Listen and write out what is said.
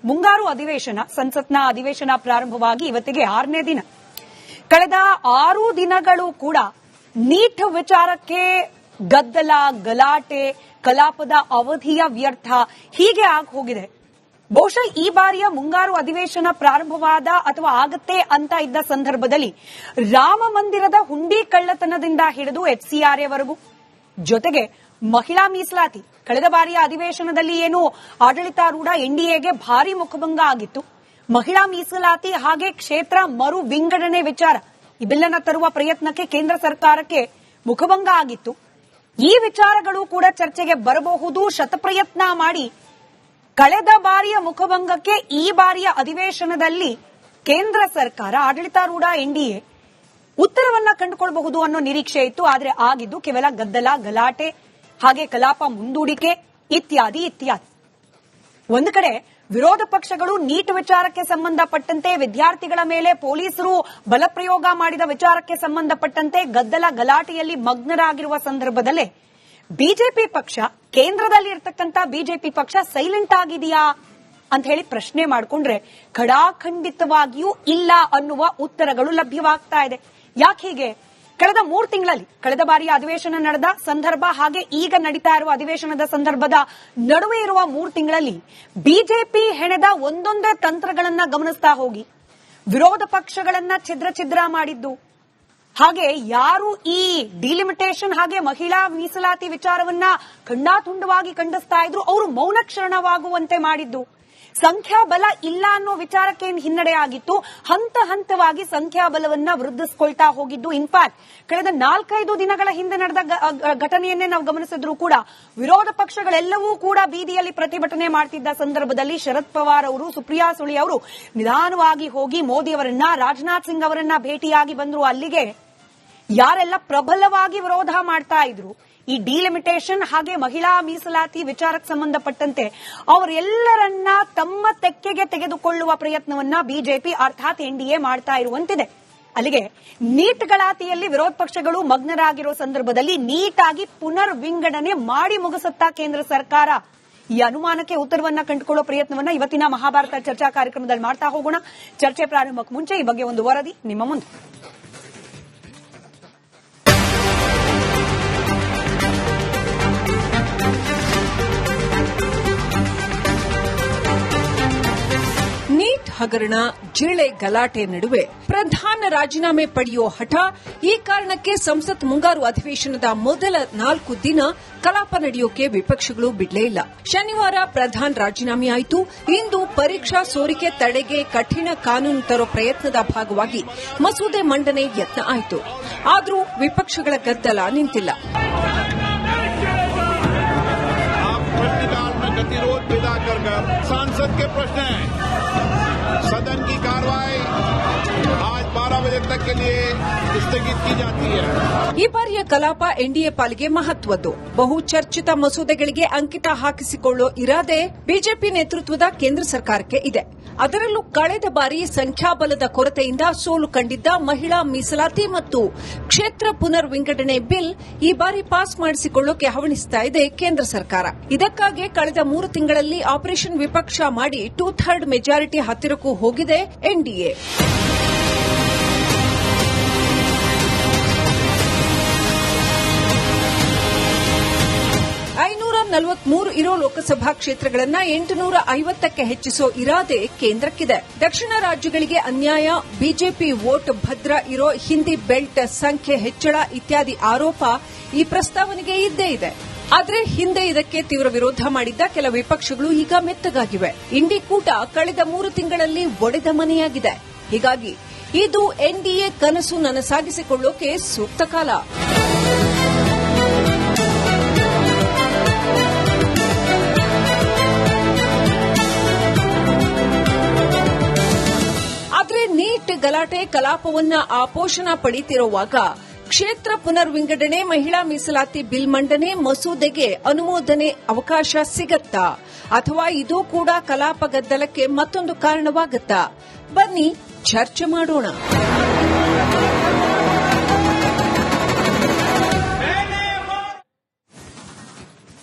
ಮುಂಗಾರು ಅಧಿವೇಶನ, ಸಂಸತ್ನ ಅಧಿವೇಶನ ಪ್ರಾರಂಭವಾಗಿ ಇವತ್ತಿಗೆ 6ನೇ ದಿನ. ಕಳೆದ 6 ದಿನಗಳು ಕೂಡ ನೀಟ್ ವಿಚಾರಕ್ಕೆ ಗದ್ದಲ, ಗಲಾಟೆ, ಕಲಾಪದ ಅವಧಿಯ ವ್ಯರ್ಥ ಹೀಗೆ ಆಗಿ ಹೋಗಿದೆ. ಬಹುಶಃ ಈ ಬಾರಿಯ ಮುಂಗಾರು ಅಧಿವೇಶನ ಪ್ರಾರಂಭವಾದ ಅಥವಾ ಆಗತ್ತೆ ಅಂತ ಇದ್ದ ಸಂದರ್ಭದಲ್ಲಿ ರಾಮ ಮಂದಿರದ ಹುಂಡಿ ಕಳ್ಳತನದಿಂದ ಹಿಡಿದು HCRA ವರೆಗೂ, ಜೊತೆಗೆ ಮಹಿಳಾ ಮೀಸಲಾತಿ, ಕಳೆದ ಬಾರಿಯ ಅಧಿವೇಶನದಲ್ಲಿ ಏನು ಆಡಳಿತಾರೂಢ NDAಗೆ ಭಾರಿ ಮುಖಭಂಗ ಆಗಿತ್ತು. ಮಹಿಳಾ ಮೀಸಲಾತಿ ಹಾಗೆ ಕ್ಷೇತ್ರ ಮರು ವಿಂಗಡಣೆ ವಿಚಾರ, ಈ ಬಿಲ್ಲನ್ನು ತರುವ ಪ್ರಯತ್ನಕ್ಕೆ ಕೇಂದ್ರ ಸರ್ಕಾರಕ್ಕೆ ಮುಖಭಂಗ ಆಗಿತ್ತು. ಈ ವಿಚಾರಗಳು ಕೂಡ ಚರ್ಚೆಗೆ ಬರಬಹುದು. ಶತಪ್ರಯತ್ನ ಮಾಡಿ ಕಳೆದ ಬಾರಿಯ ಮುಖಭಂಗಕ್ಕೆ ಈ ಬಾರಿಯ ಅಧಿವೇಶನದಲ್ಲಿ ಕೇಂದ್ರ ಸರ್ಕಾರ, ಆಡಳಿತಾರೂಢ NDA ಉತ್ತರವನ್ನ ಕಂಡುಕೊಳ್ಳಬಹುದು ಅನ್ನೋ ನಿರೀಕ್ಷೆ ಇತ್ತು. ಆದರೆ ಆಗಿದ್ದು ಕೇವಲ ಗದ್ದಲ, ಗಲಾಟೆ, ಹಾಗೆ ಕಲಾಪ ಮುಂದೂಡಿಕೆ ಇತ್ಯಾದಿ ಇತ್ಯಾದಿ. ಒಂದು ಕಡೆ ವಿರೋಧ ಪಕ್ಷಗಳು ನೀಟ್ ವಿಚಾರಕ್ಕೆ ಸಂಬಂಧಪಟ್ಟಂತೆ, ವಿದ್ಯಾರ್ಥಿಗಳ ಮೇಲೆ ಪೊಲೀಸರು ಬಲಪ್ರಯೋಗ ಮಾಡಿದ ವಿಚಾರಕ್ಕೆ ಸಂಬಂಧಪಟ್ಟಂತೆ ಗದ್ದಲ ಗಲಾಟೆಯಲ್ಲಿ ಮಗ್ನರಾಗಿರುವ ಸಂದರ್ಭದಲ್ಲೇ ಬಿಜೆಪಿ ಪಕ್ಷ, ಕೇಂದ್ರದಲ್ಲಿ ಇರತಕ್ಕಂತ ಬಿಜೆಪಿ ಪಕ್ಷ ಸೈಲೆಂಟ್ ಆಗಿದೆಯಾ ಅಂತ ಹೇಳಿ ಪ್ರಶ್ನೆ ಮಾಡಿಕೊಂಡ್ರೆ ಖಡಾಖಂಡಿತವಾಗಿಯೂ ಇಲ್ಲ ಅನ್ನುವ ಉತ್ತರಗಳು ಲಭ್ಯವಾಗ್ತಾ ಇದೆ. ಯಾಕೆ ಹೀಗೆ? ಕಳೆದ 3 ತಿಂಗಳಲ್ಲಿ, ಕಳೆದ ಬಾರಿಯ ಅಧಿವೇಶನ ನಡೆದ ಸಂದರ್ಭ ಹಾಗೆ ಈಗ ನಡೀತಾ ಇರುವ ಅಧಿವೇಶನದ ಸಂದರ್ಭದ ನಡುವೆ ಇರುವ 3 ತಿಂಗಳಲ್ಲಿ ಬಿಜೆಪಿ ಹೆಣೆದ ಒಂದೊಂದೇ ತಂತ್ರಗಳನ್ನ ಗಮನಿಸ್ತಾ ಹೋಗಿ, ವಿರೋಧ ಪಕ್ಷಗಳನ್ನ ಛಿದ್ರ ಮಾಡಿದ್ದು, ಹಾಗೆ ಯಾರು ಈ ಡಿಲಿಮಿಟೇಷನ್ ಹಾಗೆ ಮಹಿಳಾ ಮೀಸಲಾತಿ ವಿಚಾರವನ್ನ ಖಂಡಾತುಂಡವಾಗಿ ಖಂಡಿಸ್ತಾ ಇದ್ರು ಅವರು ಮೌನಕ್ಷರಣವಾಗುವಂತೆ ಮಾಡಿದ್ದು, ಸಂಖ್ಯಾಬಲ ಇಲ್ಲ ಅನ್ನೋ ವಿಚಾರಕ್ಕೆ ಹಿನ್ನಡೆ ಆಗಿತ್ತು. ಹಂತ ಹಂತವಾಗಿ ಸಂಖ್ಯಾಬಲವನ್ನ ವೃದ್ಧಿಸಿಕೊಳ್ತಾ ಹೋಗಿದ್ದು. ಇನ್ಫ್ಯಾಕ್ಟ್ ಕಳೆದ 4-5 ದಿನಗಳ ಹಿಂದೆ ನಡೆದ ಘಟನೆಯನ್ನೇ ನಾವು ಗಮನಿಸಿದ್ರು ಕೂಡ ವಿರೋಧ ಪಕ್ಷಗಳೆಲ್ಲವೂ ಕೂಡ ಬೀದಿಯಲ್ಲಿ ಪ್ರತಿಭಟನೆ ಮಾಡ್ತಿದ್ದ ಸಂದರ್ಭದಲ್ಲಿ ಶರದ್ ಪವಾರ್ ಅವರು, ಸುಪ್ರಿಯಾ ಸುಳೆ ಅವರು ನಿಧಾನವಾಗಿ ಹೋಗಿ ಮೋದಿ ಅವರನ್ನ, ರಾಜನಾಥ್ ಸಿಂಗ್ ಅವರನ್ನ ಭೇಟಿಯಾಗಿ ಬಂದ್ರು. ಅಲ್ಲಿಗೆ ಯಾರೆಲ್ಲ ಪ್ರಬಲವಾಗಿ ವಿರೋಧ ಮಾಡ್ತಾ ಇದ್ರು ಈ ಡಿಲಿಮಿಟೇಷನ್ ಹಾಗೆ ಮಹಿಳಾ ಮೀಸಲಾತಿ ವಿಚಾರಕ್ಕೆ ಸಂಬಂಧಪಟ್ಟಂತೆ, ಅವರೆಲ್ಲರನ್ನ ತಮ್ಮ ತೆಕ್ಕೆಗೆ ತೆಗೆದುಕೊಳ್ಳುವ ಪ್ರಯತ್ನವನ್ನ ಬಿಜೆಪಿ ಅರ್ಥಾತ್ NDA ಮಾಡ್ತಾ ಇರುವಂತಿದೆ. ಅಲ್ಲಿಗೆ ನೀಟ್ ಗಲಾಟೆಯಲ್ಲಿ ವಿರೋಧ ಪಕ್ಷಗಳು ಮಗ್ನರಾಗಿರೋ ಸಂದರ್ಭದಲ್ಲಿ ನೀಟಾಗಿ ಪುನರ್ ವಿಂಗಡಣೆ ಮಾಡಿ ಮುಗಿಸುತ್ತಾ ಕೇಂದ್ರ ಸರ್ಕಾರ? ಈ ಅನುಮಾನಕ್ಕೆ ಉತ್ತರವನ್ನ ಕಂಡುಕೊಳ್ಳೋ ಪ್ರಯತ್ನವನ್ನ ಇವತ್ತಿನ ಮಹಾಭಾರತ ಚರ್ಚಾ ಕಾರ್ಯಕ್ರಮದಲ್ಲಿ ಮಾಡ್ತಾ ಹೋಗೋಣ. ಚರ್ಚೆ ಪ್ರಾರಂಭಕ್ಕೆ ಮುಂಚೆ ಈ ಬಗ್ಗೆ ಒಂದು ವರದಿ ನಿಮ್ಮ ಮುಂದೆ. ನೀಟ್ ಹಗರಣ, ಜಿರಳೆ ಗಲಾಟೆ ನಡುವೆ ಪ್ರಧಾನ ರಾಜೀನಾಮೆ ಪಡೆಯೋ ಹಠ. ಈ ಕಾರಣಕ್ಕೆ ಸಂಸತ್ ಮುಂಗಾರು ಅಧಿವೇಶನದ ಮೊದಲ 4 ದಿನ ಕಲಾಪ ನಡೆಯೋಕೆ ವಿಪಕ್ಷಗಳು ಬಿಡಲೇ ಇಲ್ಲ. ಶನಿವಾರ ಪ್ರಧಾನ್ ರಾಜೀನಾಮೆ ಆಯಿತು. ಇಂದು ಪರೀಕ್ಷಾ ಸೋರಿಕೆ ತಡೆಗೆ ಕಠಿಣ ಕಾನೂನು ತರೋ ಪ್ರಯತ್ನದ ಭಾಗವಾಗಿ ಮಸೂದೆ ಮಂಡನೆ ಯತ್ನ ಆಯಿತು. ಆದರೂ ವಿಪಕ್ಷಗಳ ಗದ್ದಲ ನಿಂತಿಲ್ಲ. गतिरोध पैदा कर सांसद के प्रश्न हैं। सदन की कार्रवाई आज 12 बजे तक के लिए स्थगित की जाती है. ಈ ಬಾರಿಯ ಕಲಾಪ NDA ಪಾಲಿಗೆ ಮಹತ್ವದ್ದು. ಬಹು ಚರ್ಚಿತ ಮಸೂದೆಗಳಿಗೆ ಅಂಕಿತ ಹಾಕಿಸಿಕೊಳ್ಳೋ ಇರಾದೆ ಬಿಜೆಪಿ ನೇತೃತ್ವದ ಕೇಂದ್ರ ಸರ್ಕಾರಕ್ಕೆ ಇದೆ. ಅದರಲ್ಲೂ ಕಳೆದ ಬಾರಿ ಸಂಖ್ಯಾಬಲದ ಕೊರತೆಯಿಂದ ಸೋಲು ಕಂಡಿದ್ದ ಮಹಿಳಾ ಮೀಸಲಾತಿ ಮತ್ತು ಕ್ಷೇತ್ರ ಪುನರ್ ವಿಂಗಡಣೆ ಬಿಲ್ ಈ ಬಾರಿ ಪಾಸ್ ಮಾಡಿಸಿಕೊಳ್ಳೋಕೆ ಹವಣಿಸ್ತಾ ಇದೆ ಕೇಂದ್ರ ಸರ್ಕಾರ. ಇದಕ್ಕಾಗಿ ಕಳೆದ 3 ತಿಂಗಳಲ್ಲಿ ಆಪರೇಷನ್ ವಿಪಕ್ಷ ಮಾಡಿ 2/3 ಮೆಜಾರಿಟಿ ಹತ್ತಿರಕ್ಕೂ ಹೋಗಿದೆ NDA. ಇರೋ ಲೋಕಸಭಾ ಕ್ಷೇತ್ರಗಳನ್ನ 850ಕ್ಕೆ ಹೆಚ್ಚಿಸೋ ಇರಾದೆ ಕೇಂದ್ರಕ್ಕಿದೆ. ದಕ್ಷಿಣ ರಾಜ್ಯಗಳಿಗೆ ಅನ್ಯಾಯ, ಬಿಜೆಪಿ ವೋಟ್ ಭದ್ರ ಇರೋ ಹಿಂದಿ ಬೆಲ್ಟ್ ಸಂಖ್ಯೆ ಹೆಚ್ಚಳ ಇತ್ಯಾದಿ ಆರೋಪ ಈ ಪ್ರಸ್ತಾವನೆಗೆ ಇದ್ದೇ ಇದೆ. ಆದರೆ ಹಿಂದೆ ಇದಕ್ಕೆ ತೀವ್ರ ವಿರೋಧ ಮಾಡಿದ್ದ ಕೆಲ ವಿಪಕ್ಷಗಳು ಈಗ ಮೆತ್ತಗಾಗಿವೆ. ಇಂಡಿ ಕೂಟ ಕಳೆದ 3 ತಿಂಗಳಲ್ಲಿ ಒಡೆದ ಮನೆಯಾಗಿದೆ. ಹೀಗಾಗಿ ಇದು NDA ಕನಸು ನನಸಾಗಿಸಿಕೊಳ್ಳೋಕೆ ಸೂಕ್ತ ಕಾಲ. ನೀಟ್ ಗಲಾಟೆ ಕಲಾಪವನ್ನ ಆಪೋಷಣ ಪಡೆಯುತ್ತಿರುವಾಗ ಕ್ಷೇತ್ರ ಪುನರ್ ವಿಂಗಡಣೆ, ಮಹಿಳಾ ಮೀಸಲಾತಿ ಬಿಲ್ ಮಂಡನೆ ಮಸೂದೆಗೆ ಅನುಮೋದನೆ ಅವಕಾಶ ಸಿಗತ್ತಾ ಅಥವಾ ಇದು ಕೂಡ ಕಲಾಪ ಗದ್ದಲಕ್ಕೆ ಮತ್ತೊಂದು ಕಾರಣವಾಗುತ್ತಾ? ಬನ್ನಿ ಚರ್ಚೆ ಮಾಡೋಣ.